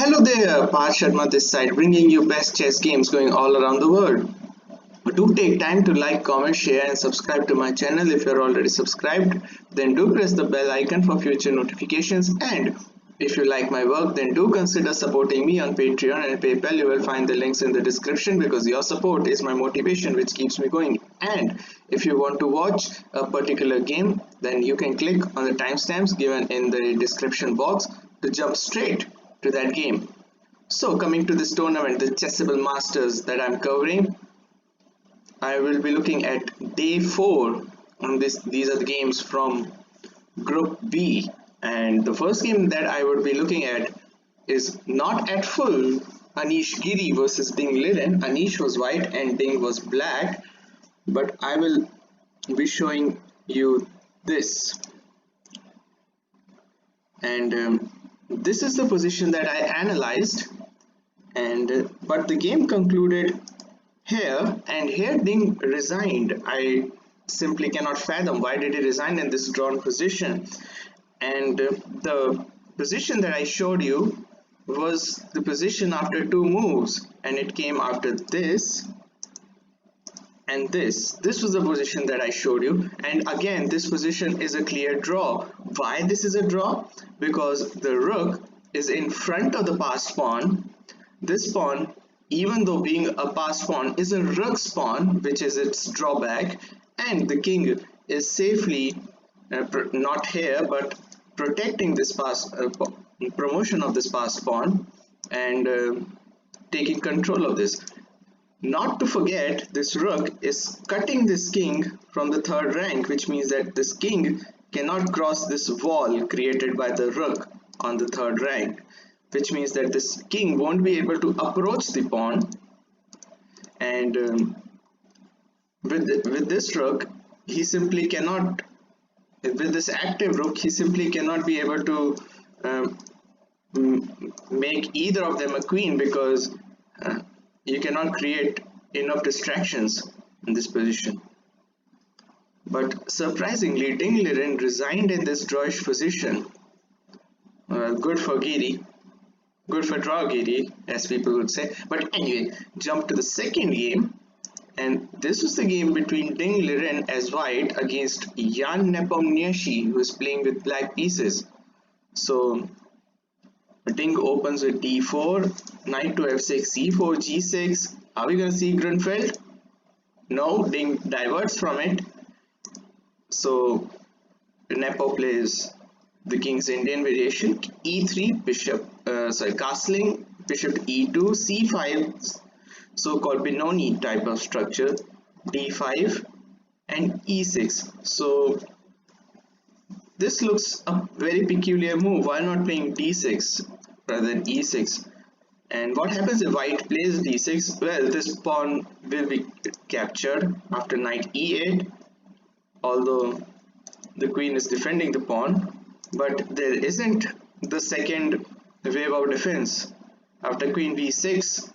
Hello there, Parth Sharma this side, bringing you best chess games going all around the world. Do take time to like, comment, share and subscribe to my channel. If you're already subscribed, then do press the bell icon for future notifications, and if you like my work, then do consider supporting me on Patreon and PayPal. You will find the links in the description because your support is my motivation which keeps me going. And if you want to watch a particular game, then you can click on the timestamps given in the description box to jump straight to that game. So coming to this tournament, the Chessable Masters that I'm covering, I will be looking at day 4 on this. These are the games from Group B, and the first game that I would be looking at is not at full Anish Giri versus Ding Liren. Anish was white and Ding was black, but I will be showing you this, and this is the position that I analyzed, and but the game concluded here, and here Ding resigned. I simply cannot fathom why did he resign in this drawn position. And the position that I showed you was the position after 2 moves, and it came after this and this. This was the position that I showed you, and again this position is a clear draw. Why this is a draw? Because the rook is in front of the passed pawn. This pawn, even though being a passed pawn, is a rook's pawn, which is its drawback, and the king is safely not here but protecting this promotion of this passed pawn, and taking control of this. Not to forget, this rook is cutting this king from the 3rd rank, which means that this king cannot cross this wall created by the rook on the 3rd rank, which means that this king won't be able to approach the pawn, and with this rook he simply cannot, with this active rook he simply cannot be able to make either of them a queen, because you cannot create enough distractions in this position. But surprisingly, Ding Liren resigned in this drawish position. Good for Giri, good for draw Giri, as people would say. But anyway, jump to the second game, and this was the game between Ding Liren as white against Jan Nepomniachtchi, who is playing with black pieces. So Ding opens with d4, knight to f6, c4, g6. Are we going to see Grunfeld? No, Ding diverts from it. So Nepo plays the King's Indian variation, e3, castling, bishop e2, c5, so-called Benoni type of structure, d5, and e6. So this looks a very peculiar move. Why not playing d6 rather than e6? And what happens if white plays d6? Well, this pawn will be captured after knight e8, although the queen is defending the pawn, but there isn't the second wave of defense. After queen b6,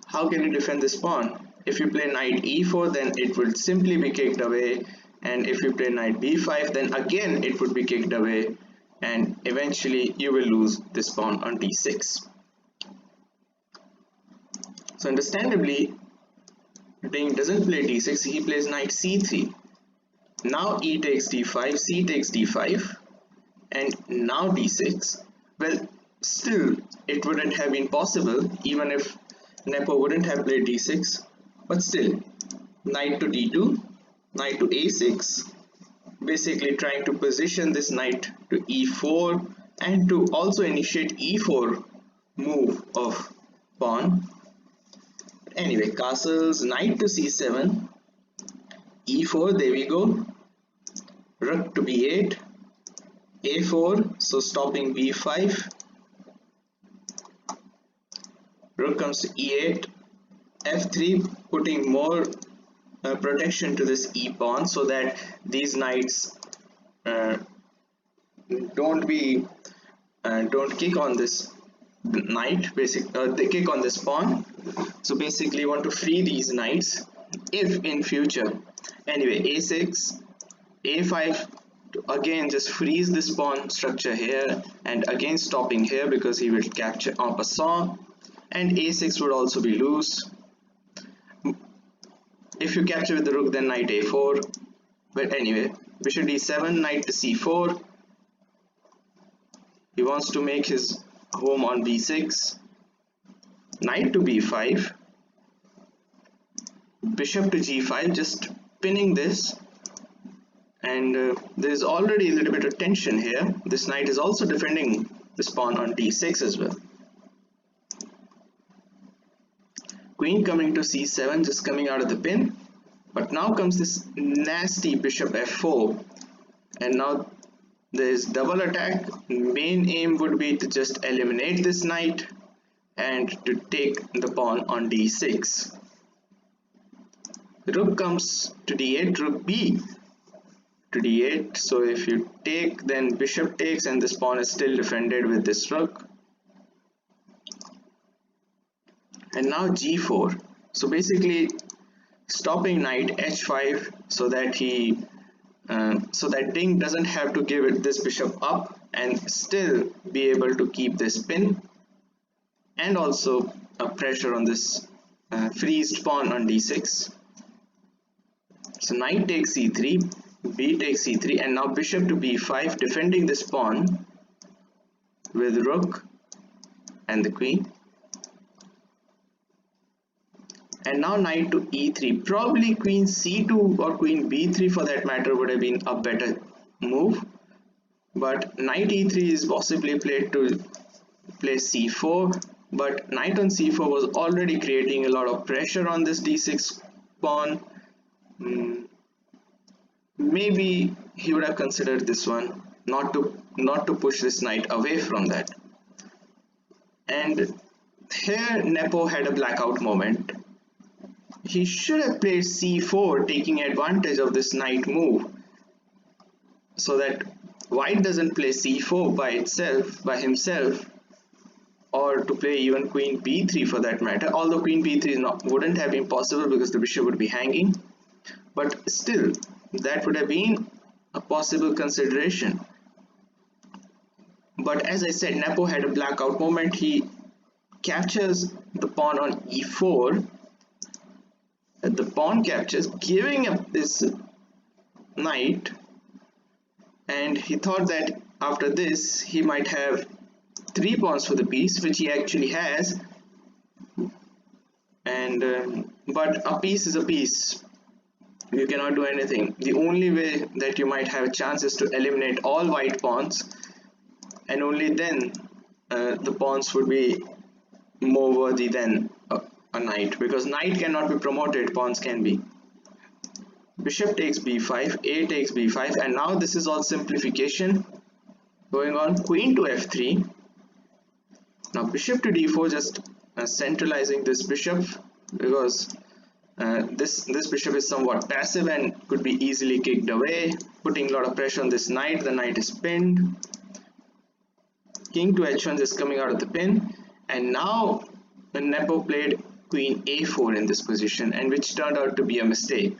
how can you defend this pawn? If you play knight e4, then it will simply be kicked away, and if you play knight b5, then again it would be kicked away, and eventually you will lose this pawn on d6. So understandably, Ding doesn't play d6, he plays knight c3. Now e takes d5, c takes d5, and now d6. Well, still it wouldn't have been possible even if Nepo wouldn't have played d6, but still, knight to d2, knight to a6, basically trying to position this knight to e4 and to also initiate e4 move of pawn. Anyway, castles, knight to c7, e4, there we go, rook to b8, a4, so stopping b5, rook comes to e8, f3, putting more protection to this e pawn so that these knights don't kick on this knight, they kick on this pawn. So basically you want to free these knights if in future. Anyway, a6, a5 to again just freeze this pawn structure here, and again stopping here because he will capture en passant, and a6 would also be loose. If you capture with the rook, then knight a4. But anyway, bishop d7, knight to c4. He wants to make his home on b6. Knight to b5. Bishop to g5, just pinning this. And there is already a little bit of tension here. This knight is also defending this pawn on d6 as well. Queen coming to c7, just coming out of the pin. But now comes this nasty bishop f4, and now there is double attack. Main aim would be to just eliminate this knight and to take the pawn on d6. Rook comes to d8, rook b to d8. So if you take, then bishop takes, and this pawn is still defended with this rook. And now g4. So basically stopping knight h5 so that Ding doesn't have to give it this bishop up and still be able to keep this pin, and also a pressure on this freezed pawn on d6. So knight takes c3, b takes c3, and now bishop to b5, defending this pawn with rook and the queen. And now knight to e3. Probably queen c2 or queen b3 for that matter would have been a better move. But knight e3 is possibly played to play c4. But knight on c4 was already creating a lot of pressure on this d6 pawn. Maybe he would have considered this one, not to push this knight away from that. And here Nepo had a blackout moment. He should have played c4, taking advantage of this knight move, so that white doesn't play c4 by himself, or to play even queen b3 for that matter, although queen b3 wouldn't have been possible because the bishop would be hanging, but still that would have been a possible consideration. But as I said, Nepo had a blackout moment. He captures the pawn on e4. The pawn captures, giving up this knight, and he thought that after this he might have 3 pawns for the piece, which he actually has. And but a piece is a piece. You cannot do anything. The only way that you might have a chance is to eliminate all white pawns, and only then the pawns would be more worthy than a knight, because knight cannot be promoted, pawns can be. Bishop takes b5, a takes b5, and now this is all simplification going on. Queen to f3. Now bishop to d4, just centralizing this bishop, because this bishop is somewhat passive and could be easily kicked away, putting a lot of pressure on this knight. The knight is pinned. King to h1, just coming out of the pin, and now Nepo played queen a4 in this position, and which turned out to be a mistake.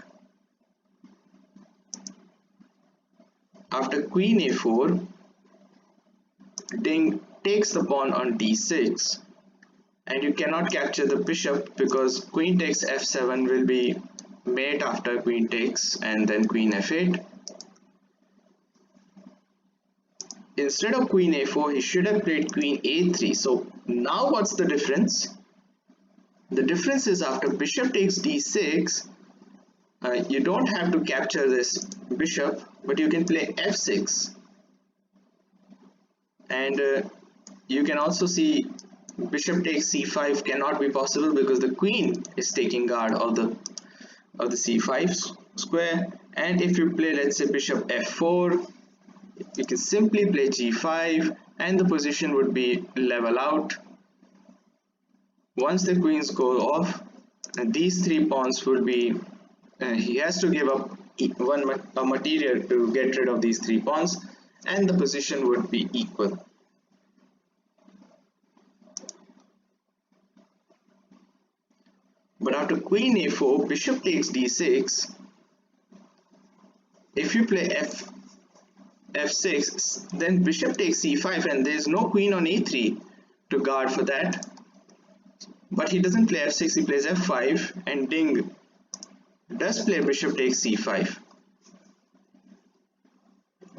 After queen a4, Ding takes the pawn on d6, and you cannot capture the bishop because queen takes f7 will be mate after queen takes, and then queen f8. Instead of queen a4, he should have played queen a3. So now what's the difference? The difference is after bishop takes d6, you don't have to capture this bishop, but you can play f6. And you can also see bishop takes c5 cannot be possible because the queen is taking guard of the c5 square. And if you play, let's say, bishop f4, you can simply play g5 and the position would be level out. Once the queens go off, these 3 pawns will be, he has to give up a material to get rid of these 3 pawns, and the position would be equal. But after queen a4, bishop takes d6. If you play f6, then bishop takes c5, and there's no queen on a3 to guard for that. But he doesn't play f6, he plays f5, and Ding does play bishop takes c5.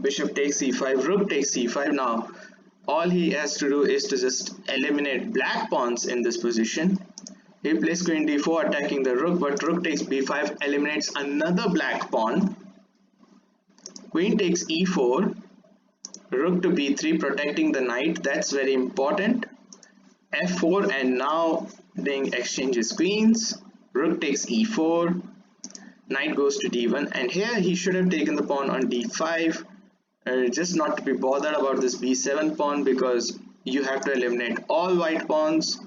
Bishop takes c5, rook takes c5. Now all he has to do is to just eliminate black pawns in this position. He plays queen d4 attacking the rook, but rook takes b5 eliminates another black pawn. Queen takes e4, rook to b3 protecting the knight, that's very important. f4, and now Ding exchanges queens. Rook takes e4, knight goes to d1, and here he should have taken the pawn on d5, just not to be bothered about this b7 pawn, because you have to eliminate all white pawns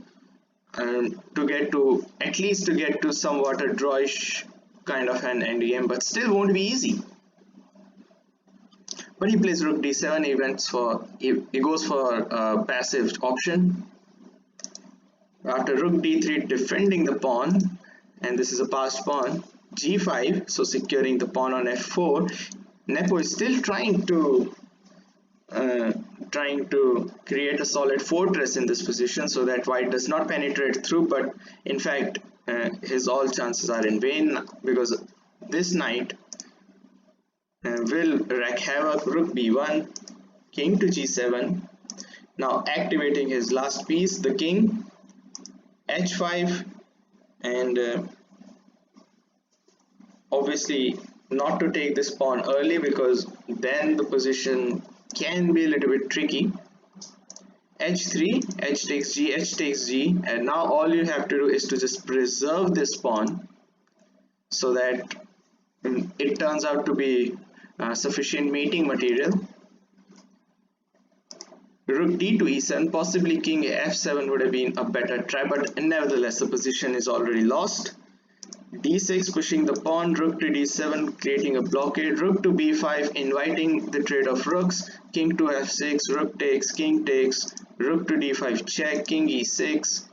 to get to, at least to get to somewhat a drawish kind of an endgame, but still won't be easy. But he plays rook d7, he goes for a passive option. After rook d3 defending the pawn, and this is a passed pawn, g5, so securing the pawn on f4. Nepo is still trying to create a solid fortress in this position so that white does not penetrate through, but in fact his all chances are in vain, because this knight will wreak havoc. Rook b1, king to g7, now activating his last piece, the king, h5, and obviously not to take this pawn early, because then the position can be a little bit tricky. h3, h takes g, h takes g, and now all you have to do is to just preserve this pawn so that it turns out to be sufficient mating material. Rook d to e7, possibly king f7 would have been a better try, but nevertheless the position is already lost. d6 pushing the pawn, rook to d7 creating a blockade, rook to b5 inviting the trade of rooks, king to f6, rook takes, king takes, rook to d5 check, king e6,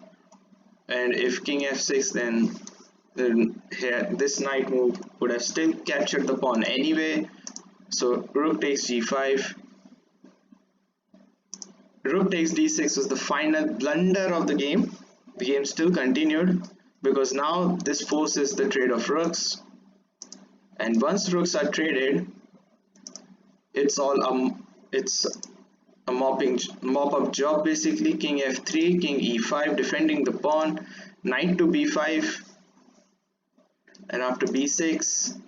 and if king f6, then here this knight move would have still captured the pawn anyway. So rook takes g5, rook takes d6 was the final blunder of the game. The game still continued, because now this forces the trade of rooks, and once rooks are traded, it's a mop-up job basically. King f3, king e5 defending the pawn, knight to b5, and after b6,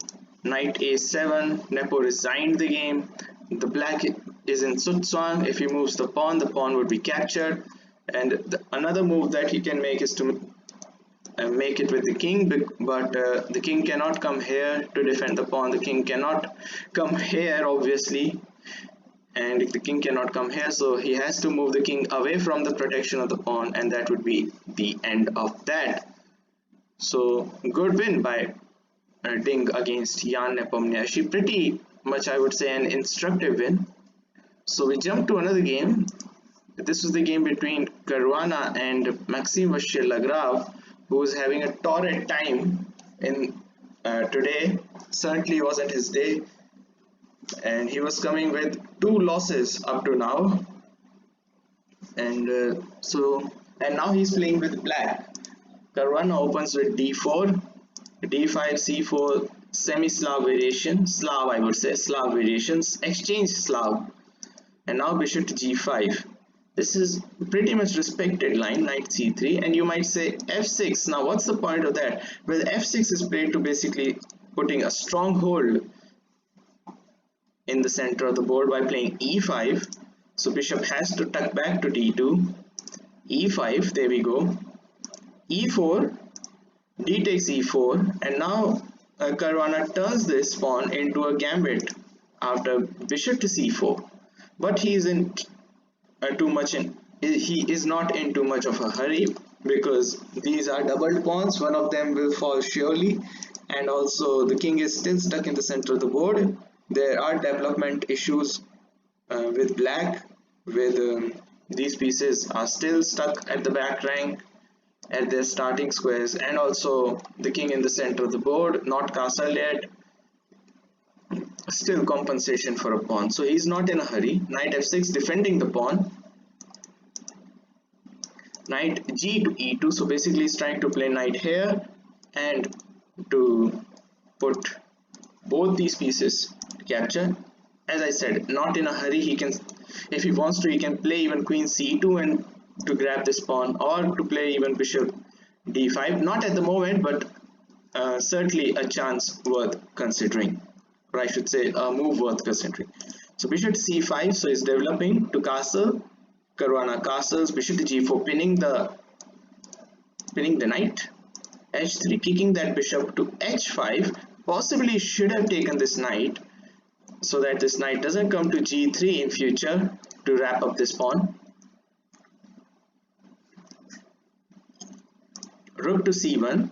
knight a7. Nepo resigned the game. The black is in Tsutswang. If he moves the pawn would be captured, and another move that he can make is to make it with the king, but the king cannot come here to defend the pawn, the king cannot come here obviously, and the king cannot come here, so he has to move the king away from the protection of the pawn, and that would be the end of that. So good win by Ding against Jan Nepomniachtchi, pretty much I would say an instructive win. So we jump to another game. This was the game between Caruana and Maxime Vachier-Lagrave, who was having a torrid time in today. Certainly wasn't his day, and he was coming with 2 losses up to now, and now he's playing with black. Caruana opens with d4, d5, c4, semi-Slav variation, Slav variations, exchange Slav, and now bishop to g5. This is pretty much respected line, knight c3, and you might say f6. Now what's the point of that? Well, f6 is played to basically putting a stronghold in the center of the board by playing e5. So bishop has to tuck back to d2, e5, there we go, e4, d takes e4, and now Caruana turns this pawn into a gambit after bishop to c4, but he is not in too much of a hurry, because these are doubled pawns, one of them will fall surely, and also the king is still stuck in the center of the board. There are development issues with black, with these pieces are still stuck at the back rank at their starting squares, and also the king in the center of the board, not castled yet. still compensation for a pawn, so he's not in a hurry. Knight f6 defending the pawn. Knight g to e2, so basically he's trying to play knight here and to put both these pieces to capture. As I said, not in a hurry. He can, if he wants to, he can play even queen c2 and to grab this pawn, or to play even bishop d5. Not at the moment, but certainly a chance worth considering, or I should say a move worth considering. So bishop to c5, so he's developing to castle. Caruana castles. Bishop to g4, pinning the knight. h3, kicking that bishop to h5. Possibly should have taken this knight so that this knight doesn't come to g3 in future to wrap up this pawn. Rook to c1,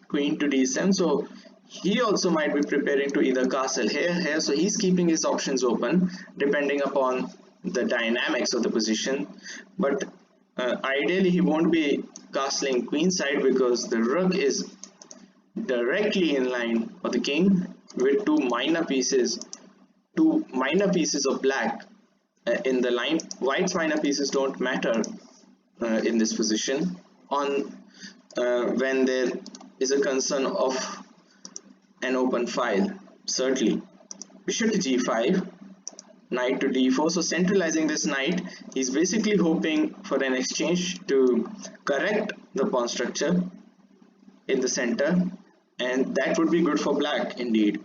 queen to d7, so he also might be preparing to either castle here, so he's keeping his options open depending upon the dynamics of the position, but ideally he won't be castling queenside because the rook is directly in line of the king with two minor pieces of black in the line. White's minor pieces don't matter in this position on when there is a concern of an open file. Certainly bishop to g5, knight to d4, so centralizing this knight, he's basically hoping for an exchange to correct the pawn structure in the center, and that would be good for black indeed.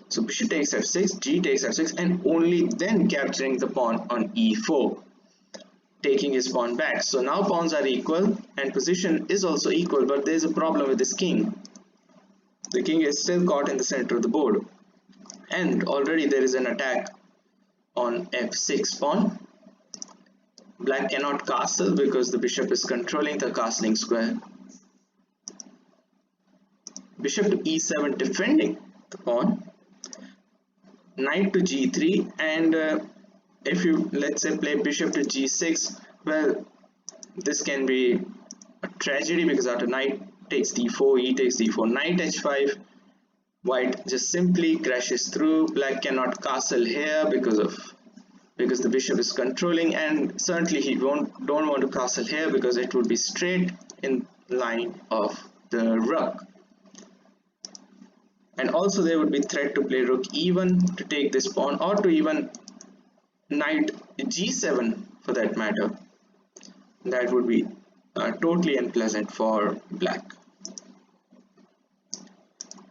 So bishop takes f6, g takes f6, and only then capturing the pawn on e4, taking his pawn back. So now pawns are equal and position is also equal, but there is a problem with this king. The king is still caught in the center of the board, and already there is an attack on f6 pawn. Black cannot castle because the bishop is controlling the castling square. Bishop to e7, defending the pawn. Knight to g3, and if you, let's say, play bishop to g6, well, this can be a tragedy because after knight takes d4, e takes d4, knight h5, white just simply crashes through. Black cannot castle here because the bishop is controlling, and certainly he don't want to castle here because it would be straight in line of the rook. And also there would be threat to play rook e1 to take this pawn, or to even knight g7 for that matter. That would be totally unpleasant for black.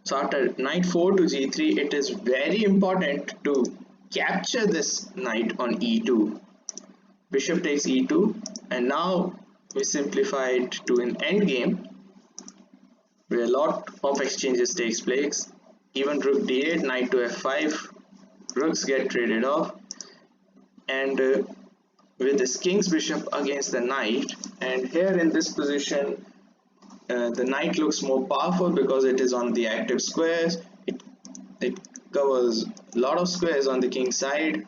So after knight 4 to g3, it is very important to capture this knight on e2. Bishop takes e2, and now we simplify it to an endgame where a lot of exchanges takes place. Even rook d8, knight to f5, rooks get traded off, and with this king's bishop against the knight, and here in this position the knight looks more powerful because it is on the active squares. It covers a lot of squares on the king's side,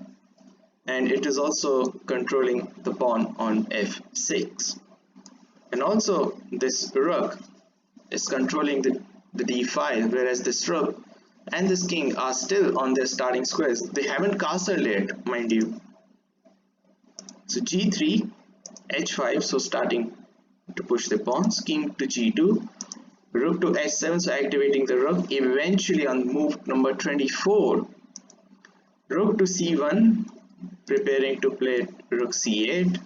and it is also controlling the pawn on f6, and also this rook is controlling the d5, whereas this rook and this king are still on their starting squares. They haven't castled yet, mind you. So g3, h5, so starting to push the pawns. King to g2, rook to h7, so activating the rook. Eventually on move number 24, rook to c1, preparing to play rook c8,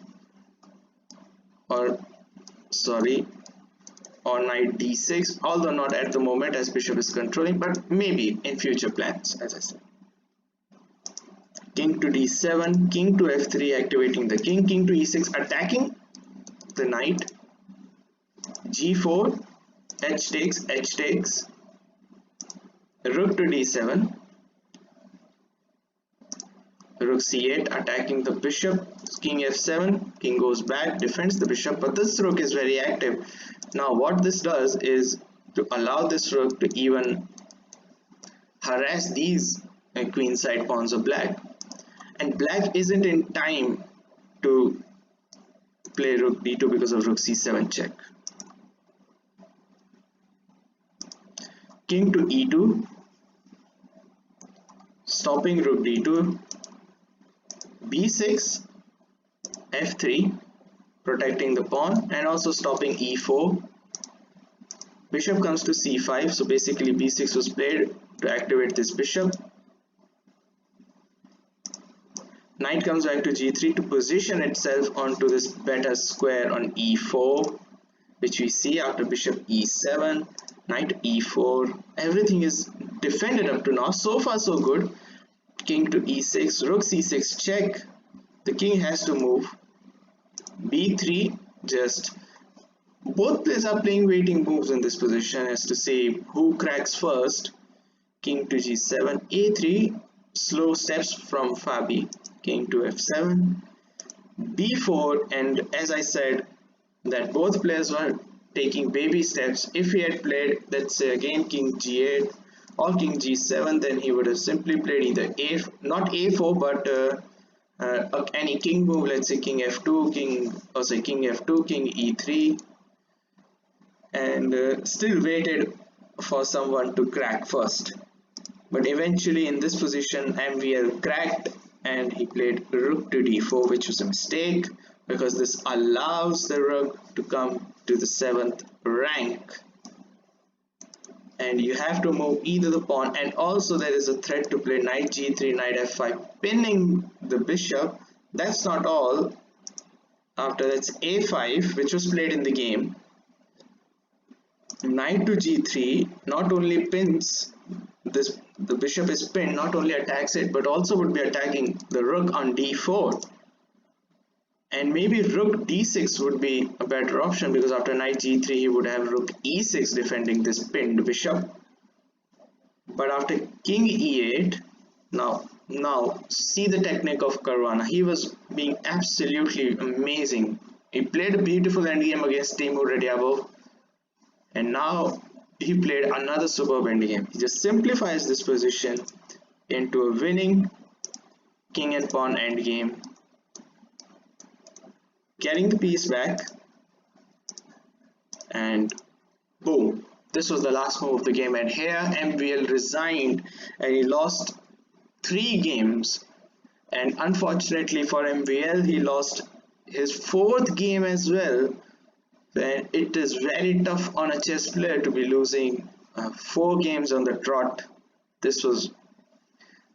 or knight d6, although not at the moment as bishop is controlling, but maybe in future plans, as I said. King to d7, king to f3, activating the king. King to e6, attacking the knight. g4, h takes, rook to d7, rook c8, attacking the bishop. King f7, king goes back, defends the bishop, but this rook is very active. Now what this does is to allow this rook to even harass these queenside pawns of black, and black isn't in time to play rook d2 because of rook c7 check. King to e2, stopping rook d2, b6, f3, protecting the pawn, and also stopping e4. Bishop comes to c5, so basically b6 was played to activate this bishop. Knight comes back to g3 to position itself onto this better square on e4, which we see after bishop e7, knight e4. Everything is defended up to now. So far so good. King to e6, rook c6 check. The king has to move. b3, just both players are playing waiting moves in this position as to see who cracks first. King to g7, a3, slow steps from Fabi. King to f7, b4, and as I said that both players were taking baby steps. If he had played, let's say again king g8 or king g7, then he would have simply played either not a4 but any king move, let's say king f2, king f2, king e3, and still waited for someone to crack first. But eventually in this position MVL cracked and he played rook to d4, which was a mistake because this allows the rook to come to the 7th rank. And you have to move either the pawn, and also there is a threat to play knight g3, knight f5, pinning the bishop. That's not all. After that's a5, which was played in the game. Knight to g3 not only pins this, the bishop is pinned, not only attacks it but also would be attacking the rook on d4, and maybe rook d6 would be a better option because after knight g3 he would have rook e6 defending this pinned bishop. But after king e8, now see the technique of Caruana. He was being absolutely amazing. He played a beautiful endgame against Timur Rediabov, and now he played another superb endgame. He just simplifies this position into a winning king and pawn endgame, getting the piece back, and boom, this was the last move of the game. And here MVL resigned and he lost 3 games, and unfortunately for MVL he lost his 4th game as well. And it is very tough on a chess player to be losing 4 games on the trot. This was,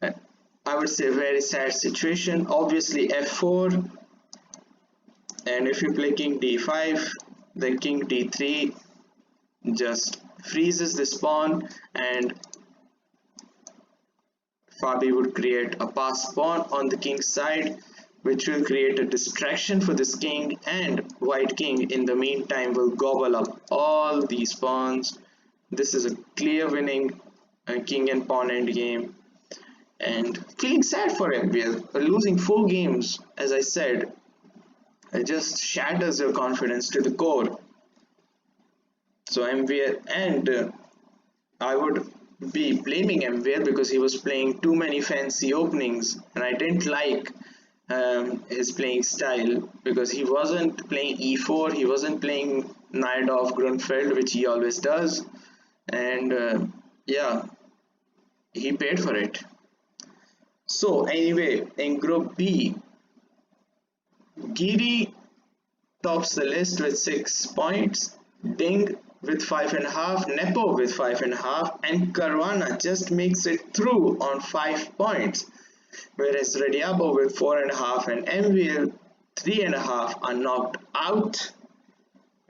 I would say, a very sad situation. Obviously f4, and if you play king d5, then king d3 just freezes this pawn, and Fabi would create a passed pawn on the king's side, which will create a distraction for this king, and white king in the meantime will gobble up all these pawns. This is a clear winning king and pawn endgame, and feeling sad for MVL. Losing 4 games, as I said, it just shatters your confidence to the core. So MVL, and I would be blaming MVL because he was playing too many fancy openings, and I didn't like his playing style because he wasn't playing e4, he wasn't playing knight off Grunfeld, which he always does, and yeah, he paid for it. So anyway, in group B, Giri tops the list with 6 points, Ding with 5.5, Nepo with 5.5, and Caruana just makes it through on 5 points. Whereas Rediabov with 4.5 and MVL 3.5 are knocked out.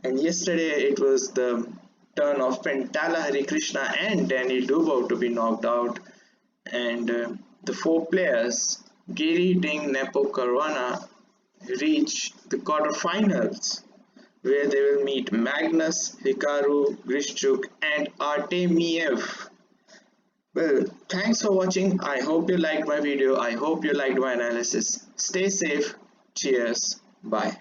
And yesterday it was the turn of Pentala Harikrishna and Danny Dubov to be knocked out. And the 4 players, Giri, Ding, Nepo, Caruana, reach the quarterfinals, where they will meet Magnus, Hikaru, Grishchuk, and Artemiev. Well, thanks for watching. I hope you liked my video. I hope you liked my analysis. Stay safe. Cheers. Bye.